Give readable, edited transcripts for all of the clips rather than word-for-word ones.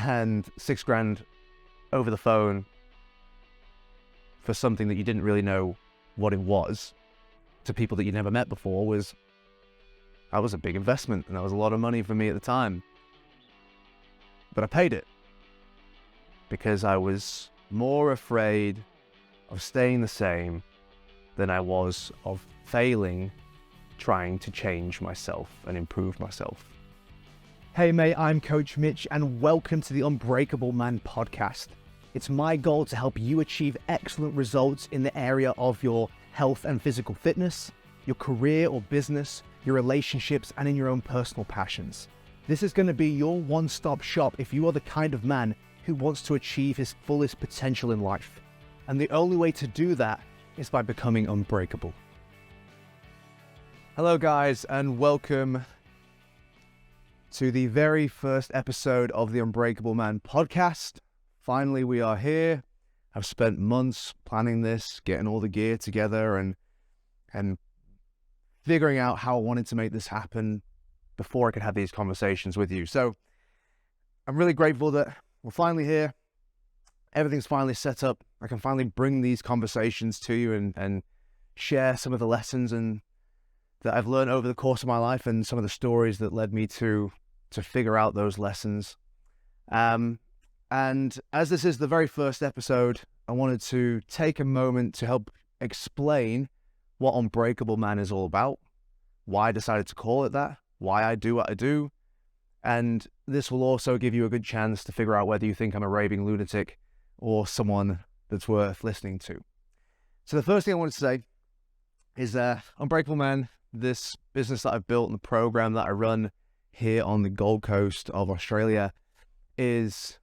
and $6,000 over the phone for something that you didn't really know what it was to people that you never met before was a big investment, and that was a lot of money for me at the time. But I paid it because I was more afraid of staying the same than I was of failing trying to change myself and improve myself. Hey mate, I'm Coach Mitch and welcome to the Unbreakable Man Podcast. It's my goal to help you achieve excellent results in the area of your health and physical fitness, your career or business, your relationships, and in your own personal passions. This is going to be your one-stop shop if you are the kind of man who wants to achieve his fullest potential in life. And the only way to do that is by becoming unbreakable. Hello guys, and welcome to the very first episode of the Unbreakable Man Podcast. Finally, we are here. I've spent months planning this, getting all the gear together and figuring out how I wanted to make this happen before I could have these conversations with you. So I'm really grateful that we're finally here. Everything's finally set up. I can finally bring these conversations to you and share some of the lessons that I've learned over the course of my life and some of the stories that led me to figure out those lessons. And as this is the very first episode, I wanted to take a moment to help explain what Unbreakable Man is all about, why I decided to call it that, why I do what I do. And this will also give you a good chance to figure out whether you think I'm a raving lunatic or someone that's worth listening to. So the first thing I wanted to say is Unbreakable Man, this business that I've built and the program that I run here on the Gold Coast of Australia is,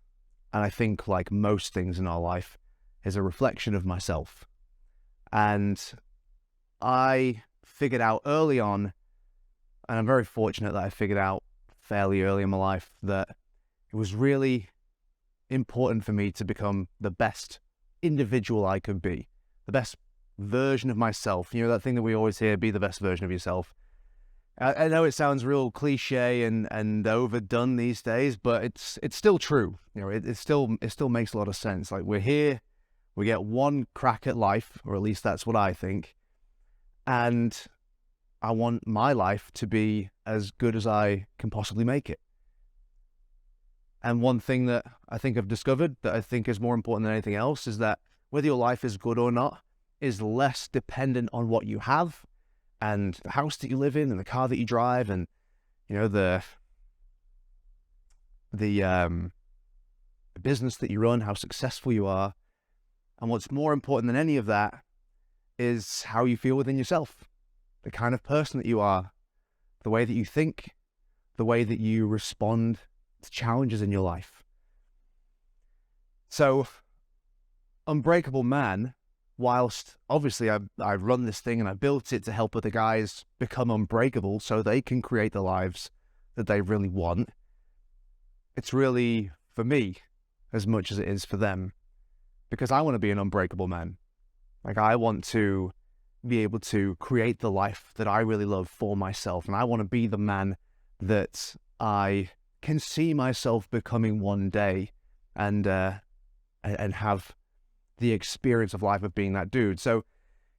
and I think like most things in our life, is a reflection of myself. And I figured out early on, and I'm very fortunate that I figured out fairly early in my life, that it was really important for me to become the best individual I could be, the best version of myself. You know, that thing that we always hear, be the best version of yourself. I know it sounds real cliche and overdone these days, but it's still true. You know, it still makes a lot of sense. Like, we're here, we get one crack at life, or at least that's what I think. And I want my life to be as good as I can possibly make it. And one thing that I think I've discovered that I think is more important than anything else is that whether your life is good or not is less dependent on what you have and the house that you live in and the car that you drive and, you know, the business that you run, how successful you are. And what's more important than any of that is how you feel within yourself, the kind of person that you are, the way that you think, the way that you respond to challenges in your life. So, Unbreakable Man, whilst obviously I run this thing and I built it to help other guys become unbreakable so they can create the lives that they really want, it's really for me as much as it is for them, because I want to be an unbreakable man. Like, I want to be able to create the life that I really love for myself, and I want to be the man that I can see myself becoming one day and have the experience of life of being that dude. So,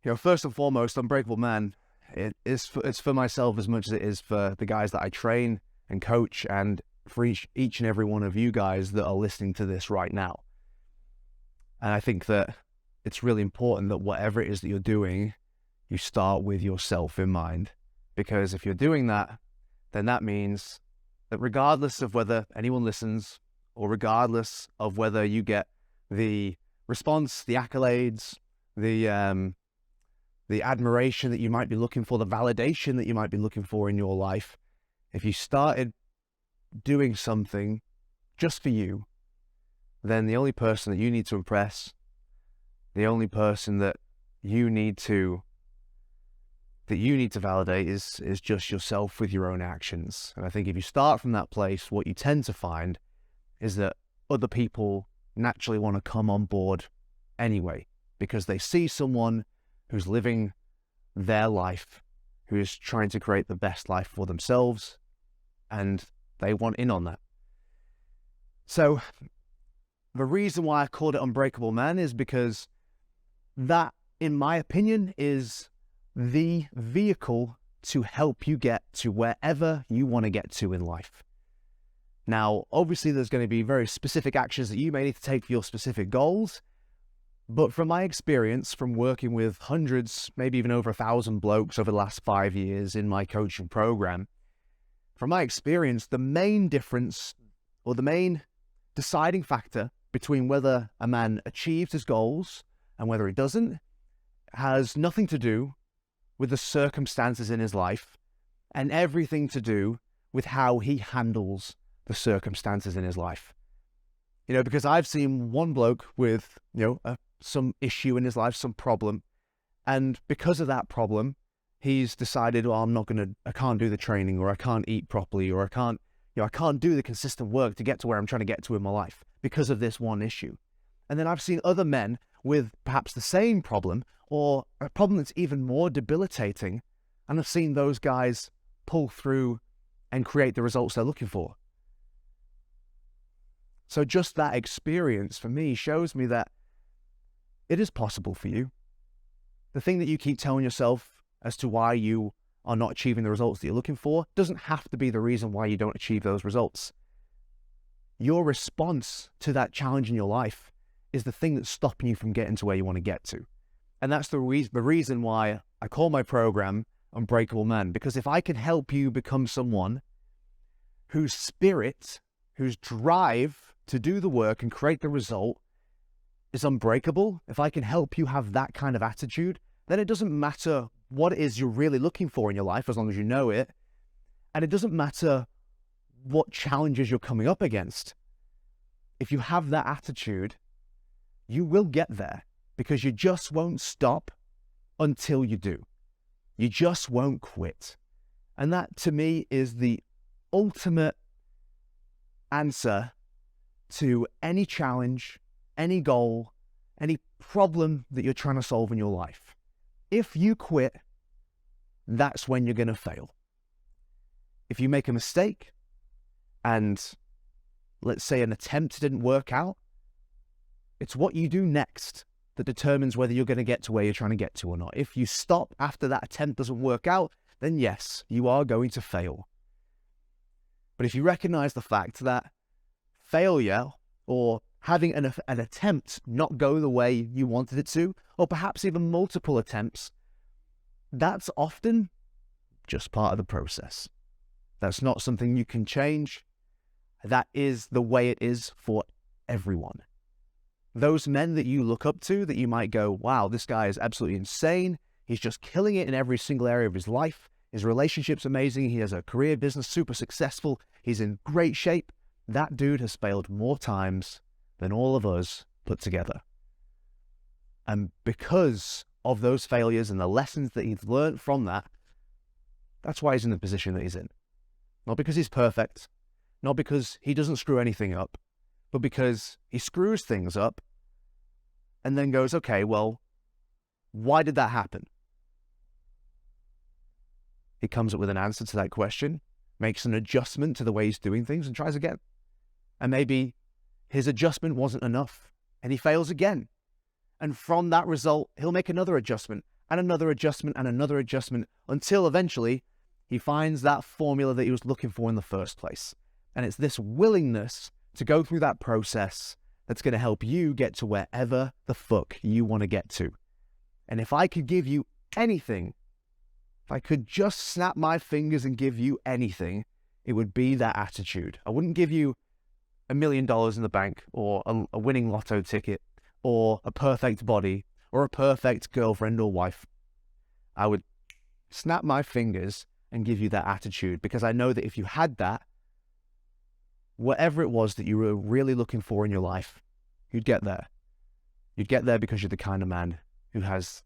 you know, first and foremost, Unbreakable Man, it's for myself as much as it is for the guys that I train and coach, and for each and every one of you guys that are listening to this right now. And I think that it's really important that whatever it is that you're doing, you start with yourself in mind. Because if you're doing that, then that means that regardless of whether anyone listens, or regardless of whether you get the response, the accolades, the admiration that you might be looking for, the validation that you might be looking for in your life, if you started doing something just for you, then the only person that you need to impress, the only person that you need to validate is just yourself with your own actions. And I think if you start from that place, what you tend to find is that other people naturally want to come on board anyway, because they see someone who's living their life, who is trying to create the best life for themselves, and they want in on that. So the reason why I called it Unbreakable Man is because that, in my opinion, is the vehicle to help you get to wherever you want to get to in life. Now, obviously, there's going to be very specific actions that you may need to take for your specific goals. But from my experience, from working with hundreds, maybe even over 1,000 blokes over the last 5 years in my coaching program, from my experience, the main difference or the main deciding factor between whether a man achieves his goals and whether he doesn't has nothing to do with the circumstances in his life and everything to do with how he handles the circumstances in his life. Because I've seen one bloke with, some issue in his life, some problem, and because of that problem, he's decided, well, I can't do the training, or I can't eat properly, or I can't do the consistent work to get to where I'm trying to get to in my life because of this one issue. And then I've seen other men with perhaps the same problem or a problem that's even more debilitating, and I've seen those guys pull through and create the results they're looking for. So just that experience for me shows me that it is possible for you. The thing that you keep telling yourself as to why you are not achieving the results that you're looking for doesn't have to be the reason why you don't achieve those results. Your response to that challenge in your life is the thing that's stopping you from getting to where you want to get to. And that's the reason why I call my program Unbreakable Man, because if I can help you become someone whose spirit, whose drive to do the work and create the result is unbreakable, if I can help you have that kind of attitude, then it doesn't matter what it is you're really looking for in your life as long as you know it. And it doesn't matter what challenges you're coming up against. If you have that attitude, you will get there, because you just won't stop until you do. You just won't quit. And that, to me, is the ultimate answer to any challenge, any goal, any problem that you're trying to solve in your life. If you quit, that's when you're going to fail. If you make a mistake and let's say an attempt didn't work out, it's what you do next that determines whether you're going to get to where you're trying to get to or not. If you stop after that attempt doesn't work out, then yes, you are going to fail. But if you recognize the fact that failure or having an attempt not go the way you wanted it to, or perhaps even multiple attempts, that's often just part of the process. That's not something you can change. That is the way it is for everyone. Those men that you look up to, that you might go, wow, this guy is absolutely insane. He's just killing it in every single area of his life. His relationship's amazing. He has a career, business, super successful. He's in great shape. That dude has failed more times than all of us put together. And because of those failures and the lessons that he's learned from that, that's why he's in the position that he's in. Not because he's perfect, not because he doesn't screw anything up, but because he screws things up and then goes, okay, well, why did that happen? He comes up with an answer to that question, makes an adjustment to the way he's doing things, and tries again. And maybe his adjustment wasn't enough and he fails again. And from that result, he'll make another adjustment and another adjustment and another adjustment until eventually he finds that formula that he was looking for in the first place. And it's this willingness to go through that process that's going to help you get to wherever the fuck you want to get to. And if I could give you anything, if I could just snap my fingers and give you anything, it would be that attitude. I wouldn't give you $1 million in the bank or a winning lotto ticket or a perfect body or a perfect girlfriend or wife. I would snap my fingers and give you that attitude, because I know that if you had that, whatever it was that you were really looking for in your life, you'd get there. You'd get there because you're the kind of man who has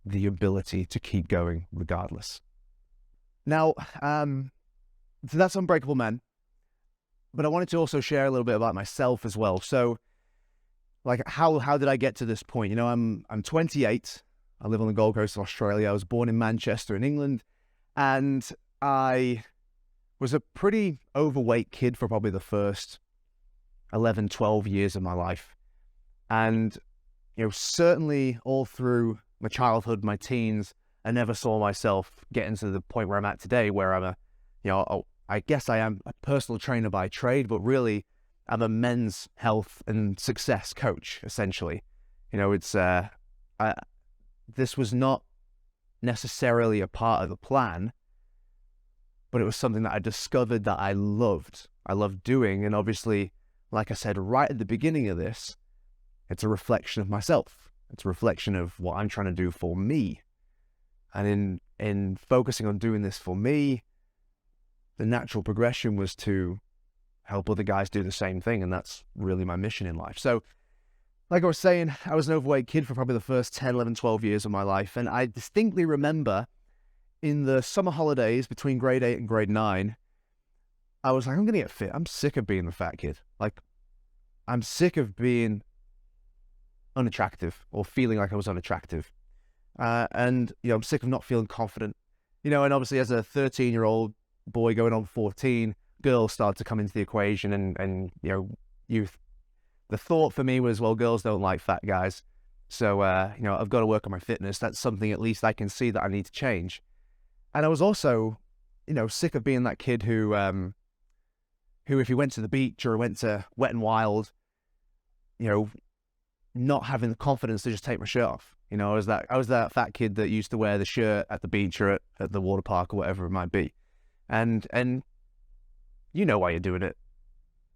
the ability to keep going regardless. Now, so that's Unbreakable Man. But I wanted to also share a little bit about myself as well. So, like, how did I get to this point? I'm 28. I live on the Gold Coast of Australia. I was born in Manchester in England. And I was a pretty overweight kid for probably the first 11, 12 years of my life. And, certainly all through my childhood, my teens, I never saw myself getting to the point where I'm at today, where I'm I guess I am a personal trainer by trade, but really I'm a men's health and success coach, essentially. This was not necessarily a part of the plan, but it was something that I discovered that I loved. I loved doing. And obviously, like I said, right at the beginning of this, it's a reflection of myself. It's a reflection of what I'm trying to do for me. And in focusing on doing this for me, the natural progression was to help other guys do the same thing. And that's really my mission in life. So like I was saying, I was an overweight kid for probably the first 10, 11, 12 years of my life. And I distinctly remember in the summer holidays between grade 8 and grade 9, I was like, I'm going to get fit. I'm sick of being the fat kid. Like, I'm sick of being unattractive or feeling like I was unattractive. And I'm sick of not feeling confident. And obviously as a 13-year-old boy going on 14, girls started to come into the equation and youth. The thought for me was, well, girls don't like fat guys. So, I've got to work on my fitness. That's something at least I can see that I need to change. And I was also, sick of being that kid who if he went to the beach or went to Wet and Wild, not having the confidence to just take my shirt off. I was that fat kid that used to wear the shirt at the beach or at the water park or whatever it might be. And you know why you're doing it.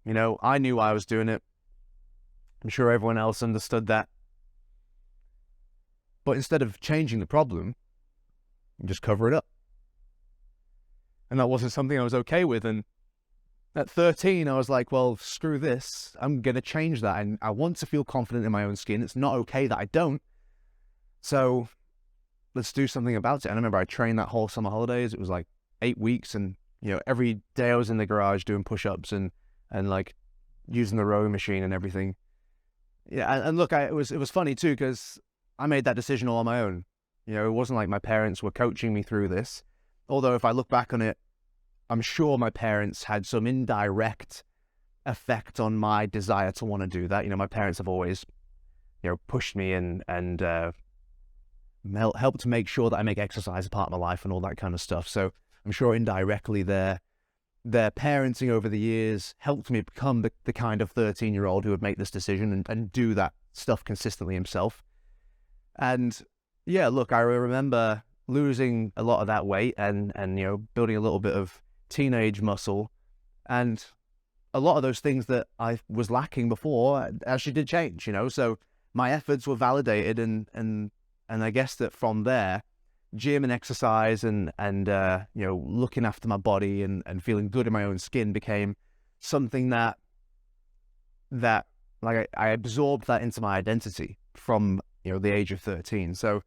I knew why I was doing it. I'm sure everyone else understood that. But instead of changing the problem, you just cover it up. And that wasn't something I was okay with. And at 13, I was like, well, screw this. I'm going to change that. And I want to feel confident in my own skin. It's not okay that I don't. So let's do something about it. And I remember I trained that whole summer holidays. It was like 8 weeks. And, every day I was in the garage doing push-ups and like using the rowing machine and everything. Yeah, and look, it was funny too, because I made that decision all on my own. It wasn't like my parents were coaching me through this. Although if I look back on it, I'm sure my parents had some indirect effect on my desire to want to do that. My parents have always, pushed me and helped to make sure that I make exercise a part of my life and all that kind of stuff. So I'm sure indirectly their parenting over the years helped me become the kind of 13-year-old who would make this decision and do that stuff consistently himself. And yeah, look, I remember losing a lot of that weight and building a little bit of teenage muscle, and a lot of those things that I was lacking before actually did change. So my efforts were validated, and I guess that from there, gym and exercise and looking after my body and feeling good in my own skin became something that like I absorbed that into my identity from the age of 13. So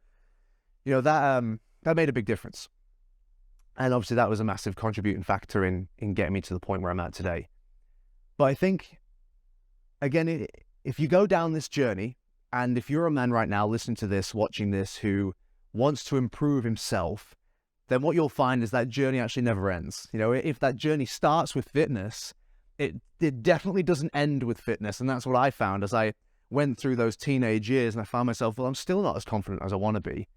that made a big difference, and obviously that was a massive contributing factor in getting me to the point where I'm at today. But I think, again, if you go down this journey, and if you're a man right now listening to this, watching this, who wants to improve himself, then what you'll find is that journey actually never ends. If that journey starts with fitness, it definitely doesn't end with fitness. And that's what I found as I went through those teenage years, and I found myself, well, I'm still not as confident as I want to be.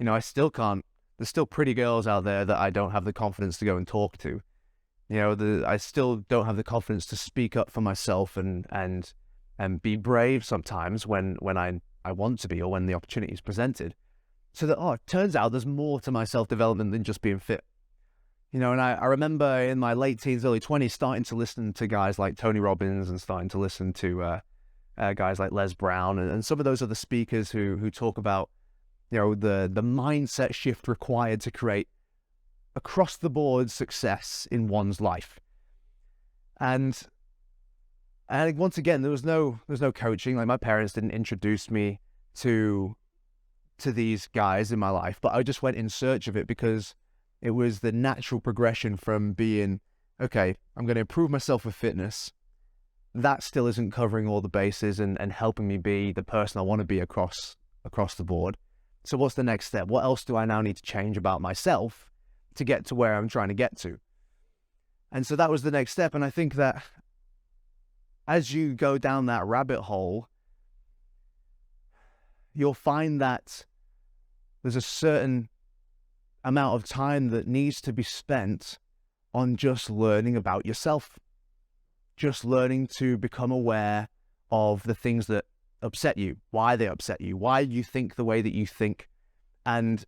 I still can't. There's still pretty girls out there that I don't have the confidence to go and talk to. I still don't have the confidence to speak up for myself and be brave sometimes when I want to be, or when the opportunity is presented. So that, it turns out there's more to my self-development than just being fit. And I remember in my late teens, early 20s, starting to listen to guys like Tony Robbins and starting to listen to guys like Les Brown and some of those other speakers who talk about, the mindset shift required to create across the board success in one's life. And once again, there was no coaching. Like, my parents didn't introduce me to these guys in my life, but I just went in search of it because it was the natural progression from being, okay, I'm going to improve myself with fitness. That still isn't covering all the bases and helping me be the person I want to be across the board. So what's the next step? What else do I now need to change about myself to get to where I'm trying to get to? And so that was the next step. And I think that as you go down that rabbit hole, you'll find that there's a certain amount of time that needs to be spent on just learning about yourself, just learning to become aware of the things that upset you, why they upset you, why you think the way that you think, and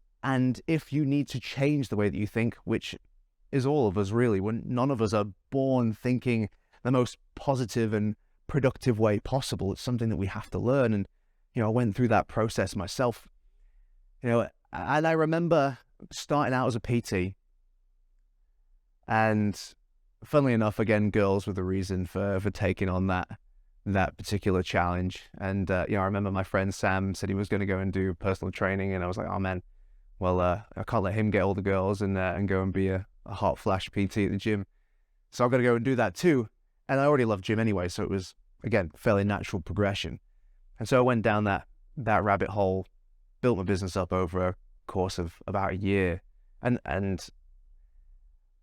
if you need to change the way that you think, which is all of us really. When none of us are born thinking the most positive and productive way possible. It's something that we have to learn. And I went through that process myself. And I remember starting out as a PT, and funnily enough, again, girls were the reason for taking on that particular challenge. And I remember my friend Sam said he was going to go and do personal training, and I was like, oh man, well, I can't let him get all the girls and go and be a hot flash PT at the gym. So I've got to go and do that too. And I already loved gym anyway, so it was, again, fairly natural progression. And so I went down that rabbit hole, built my business up over a course of about a year. And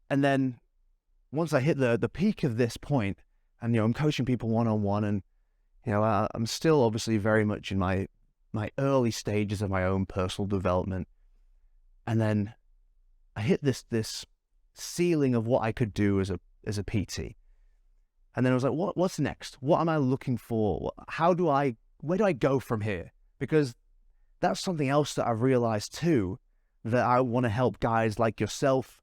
then once I hit the peak of this point, and I'm coaching people one-on-one, and I'm still obviously very much in my early stages of my own personal development. And then I hit this ceiling of what I could do as a PT. And then I was like, what's next? What am I looking for? Where do I go from here? Because that's something else that I've realized too, that I want to help guys like yourself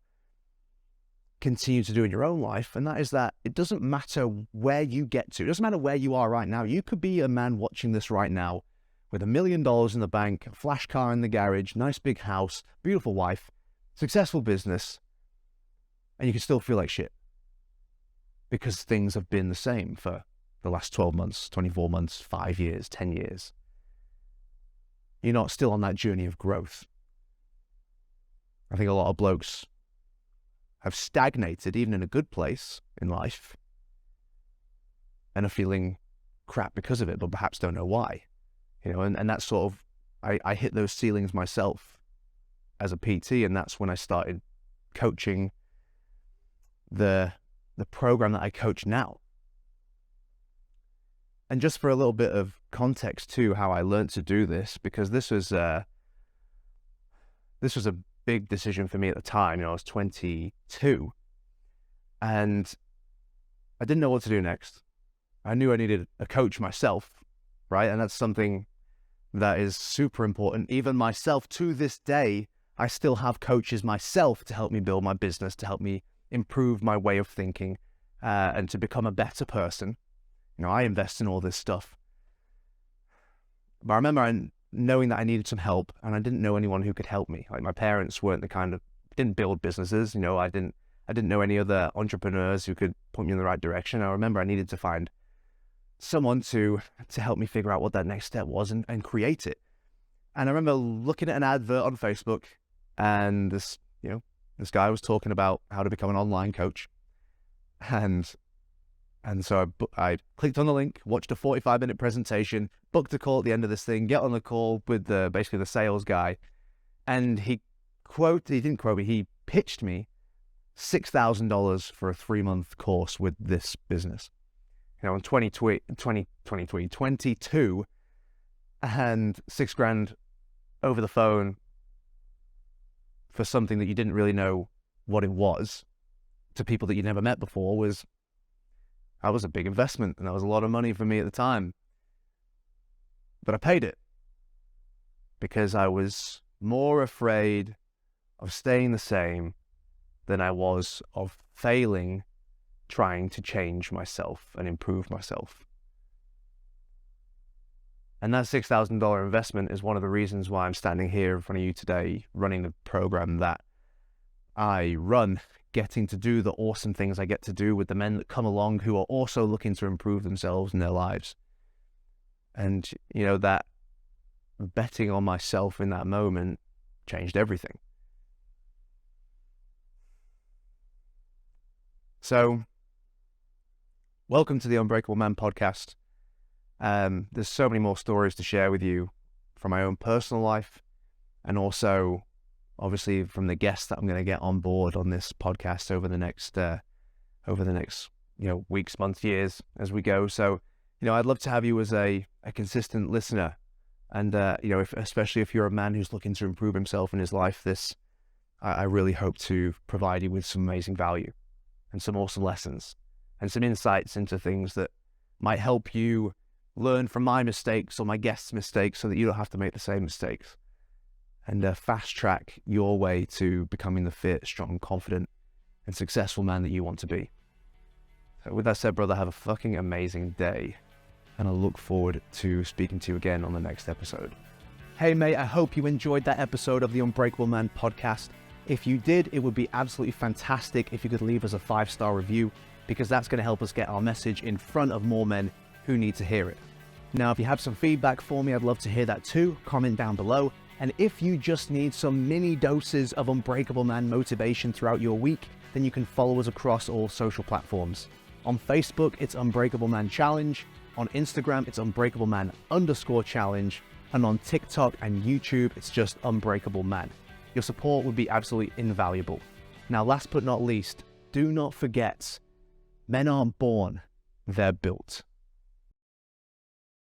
continue to do in your own life. And that is that it doesn't matter where you get to. It doesn't matter where you are right now. You could be a man watching this right now with $1 million in the bank, a flash car in the garage, nice big house, beautiful wife, successful business, and you can still feel like shit because things have been the same for the last 12 months, 24 months, 5 years, 10 years. You're not still on that journey of growth. I think a lot of blokes have stagnated, even in a good place in life, and are feeling crap because of it, but perhaps don't know why. And that's sort of, I hit those ceilings myself as a PT, and that's when I started coaching the program that I coach now. And just for a little bit of context too, how I learned to do this, because this was a big decision for me at the time. I was 22, and I didn't know what to do next. I knew I needed a coach myself, right? And that's something that is super important. Even myself, to this day, I still have coaches myself to help me build my business, to help me improve my way of thinking, and to become a better person. I invest in all this stuff. But I remember knowing that I needed some help, and I didn't know anyone who could help me. Like, my parents weren't didn't build businesses. I didn't know any other entrepreneurs who could point me in the right direction. I remember I needed to find someone to help me figure out what that next step was and create it. And I remember looking at an advert on Facebook, and this guy was talking about how to become an online coach. And so I clicked on the link, watched a 45-minute presentation, booked a call at the end of this thing, get on the call with basically the sales guy, and he pitched me $6,000 for a 3-month course with this business. In 2022, and $6,000 over the phone for something that you didn't really know what it was, to people that you never met before, was a big investment, and that was a lot of money for me at the time. But I paid it because I was more afraid of staying the same than I was of failing, trying to change myself and improve myself. And that $6,000 investment is one of the reasons why I'm standing here in front of you today, running the program that I run, getting to do the awesome things I get to do with the men that come along who are also looking to improve themselves in their lives. And, that betting on myself in that moment changed everything. So, welcome to the Unbreakable Man Podcast. There's so many more stories to share with you from my own personal life, and also obviously from the guests that I'm going to get on board on this podcast over the next weeks, months, years as we go. So, I'd love to have you as a consistent listener. And, especially if you're a man who's looking to improve himself in his life, I really hope to provide you with some amazing value and some awesome lessons and some insights into things that might help you learn from my mistakes or my guests' mistakes so that you don't have to make the same mistakes, and fast track your way to becoming the fit, strong, confident, and successful man that you want to be. So with that said, brother, have a fucking amazing day, and I look forward to speaking to you again on the next episode. Hey mate, I hope you enjoyed that episode of the Unbreakable Man podcast. If you did, it would be absolutely fantastic if you could leave us a 5-star review, because that's going to help us get our message in front of more men who need to hear it. Now, if you have some feedback for me, I'd love to hear that too. Comment down below. And if you just need some mini doses of Unbreakable Man motivation throughout your week, then you can follow us across all social platforms. On Facebook, it's Unbreakable Man Challenge. On Instagram, it's Unbreakable Man_challenge. And on TikTok and YouTube, it's just Unbreakable Man. Your support would be absolutely invaluable. Now, last but not least, do not forget, men aren't born, they're built.